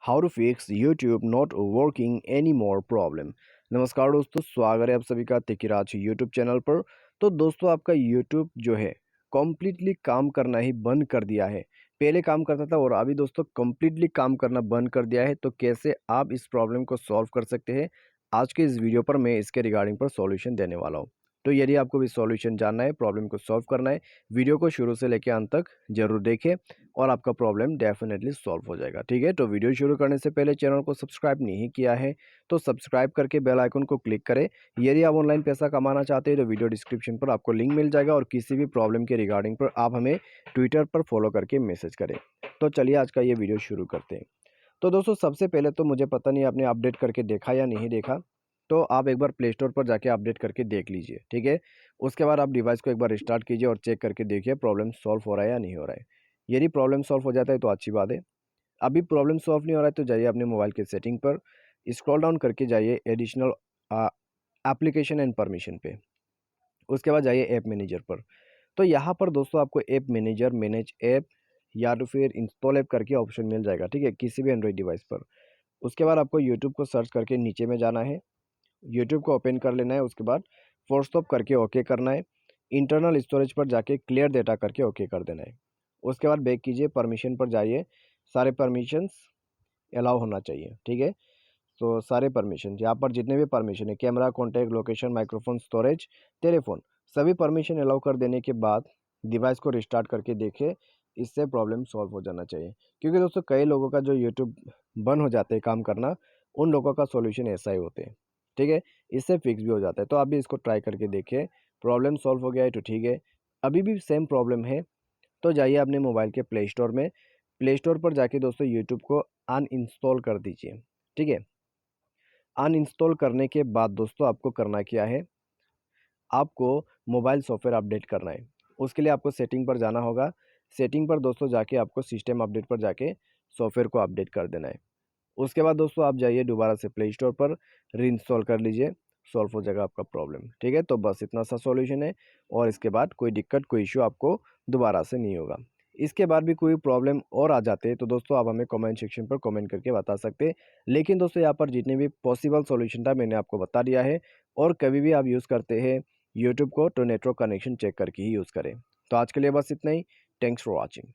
How to fix YouTube not working any more problem. नमस्कार दोस्तों, स्वागत है आप सभी का तिकिराज यूट्यूब चैनल पर। तो दोस्तों, आपका यूट्यूब जो है कम्प्लीटली काम करना ही बंद कर दिया है। पहले काम करता था और अभी दोस्तों कम्प्लीटली काम करना बंद कर दिया है। तो कैसे आप इस प्रॉब्लम को सॉल्व कर सकते हैं, आज के इस वीडियो पर मैं इसके रिगार्डिंग पर सॉल्यूशन देने वाला हूँ। तो यदि आपको भी सॉल्यूशन जानना है, प्रॉब्लम को सॉल्व करना है, वीडियो को शुरू से लेकर अंत तक जरूर देखें और आपका प्रॉब्लम डेफिनेटली सॉल्व हो जाएगा। ठीक है, तो वीडियो शुरू करने से पहले चैनल को सब्सक्राइब नहीं किया है तो सब्सक्राइब करके बेल आइकन को क्लिक करें। यदि आप ऑनलाइन पैसा कमाना चाहते हैं तो वीडियो डिस्क्रिप्शन पर आपको लिंक मिल जाएगा और किसी भी प्रॉब्लम के रिगार्डिंग पर आप हमें ट्विटर पर फॉलो करके मैसेज करें। तो चलिए आज का ये वीडियो शुरू करते हैं। तो दोस्तों, सबसे पहले तो मुझे पता नहीं आपने अपडेट करके देखा या नहीं देखा, तो आप एक बार प्ले स्टोर पर जाके अपडेट करके देख लीजिए। ठीक है, उसके बाद आप डिवाइस को एक बार रिस्टार्ट कीजिए और चेक करके देखिए प्रॉब्लम सॉल्व हो रहा है या नहीं हो रहा है। यदि प्रॉब्लम सॉल्व हो जाता है तो अच्छी बात है। अभी प्रॉब्लम सॉल्व नहीं हो रहा है तो जाइए अपने मोबाइल के सेटिंग पर, स्क्रॉल डाउन करके जाइए एडिशनल एप्लीकेशन एंड परमिशन पे। उसके बाद जाइए ऐप मैनेजर पर। तो यहाँ पर दोस्तों आपको ऐप मैनेजर, मैनेज ऐप या तो फिर इंस्टॉल ऐप करके ऑप्शन मिल जाएगा। ठीक है, किसी भी एंड्रॉइड डिवाइस पर। उसके बाद आपको यूट्यूब को सर्च करके नीचे में जाना है, यूट्यूब को ओपन कर लेना है। उसके बाद फोर्स स्टॉप करके ओके करना है। इंटरनल स्टोरेज पर जाके क्लियर डेटा करके ओके कर देना है। उसके बाद बैक कीजिए, परमिशन पर जाइए, सारे परमिशंस अलाउ होना चाहिए। ठीक है, तो सारे परमिशन यहाँ पर जितने भी परमिशन है, camera, contact, location, microphone, storage, telephone, सभी परमिशन अलाउ कर देने के बाद डिवाइस को रिस्टार्ट करके देखें। इससे प्रॉब्लम सॉल्व हो जाना चाहिए। क्योंकि दोस्तों कई लोगों का जो यूट्यूब बंद हो जाते हैं काम करना, उन लोगों का सॉल्यूशन ऐसा ही होते हैं। ठीक है, इससे फिक्स भी हो जाता है। तो आप भी इसको ट्राई करके देखिए। प्रॉब्लम सॉल्व हो गया है तो ठीक है, अभी भी सेम प्रॉब्लम है तो जाइए अपने मोबाइल के प्ले स्टोर में। प्ले स्टोर पर जाके दोस्तों यूट्यूब को अनइंस्टॉल कर दीजिए। ठीक है, अनइंस्टॉल करने के बाद दोस्तों आपको करना क्या है, आपको मोबाइल सॉफ्टवेयर अपडेट करना है। उसके लिए आपको सेटिंग पर जाना होगा। सेटिंग पर दोस्तों जाके आपको सिस्टम अपडेट पर जाके सॉफ्टवेयर को अपडेट कर देना है। उसके बाद दोस्तों आप जाइए दोबारा से प्ले स्टोर पर, रीइंस्टॉल कर लीजिए, सॉल्व हो जाएगा आपका प्रॉब्लम। ठीक है, तो बस इतना सा सॉल्यूशन है और इसके बाद कोई दिक्कत, कोई इश्यू आपको दोबारा से नहीं होगा। इसके बाद भी कोई प्रॉब्लम और आ जाते हैं तो दोस्तों आप हमें कमेंट सेक्शन पर कमेंट करके बता सकते हैं। लेकिन दोस्तों यहाँ पर जितने भी पॉसिबल सॉल्यूशन था मैंने आपको बता दिया है। और कभी भी आप यूज़ करते हैं यूट्यूब को तो नेटवर्क कनेक्शन चेक करके ही यूज़ करें। तो आज के लिए बस इतना ही। Thanks for watching.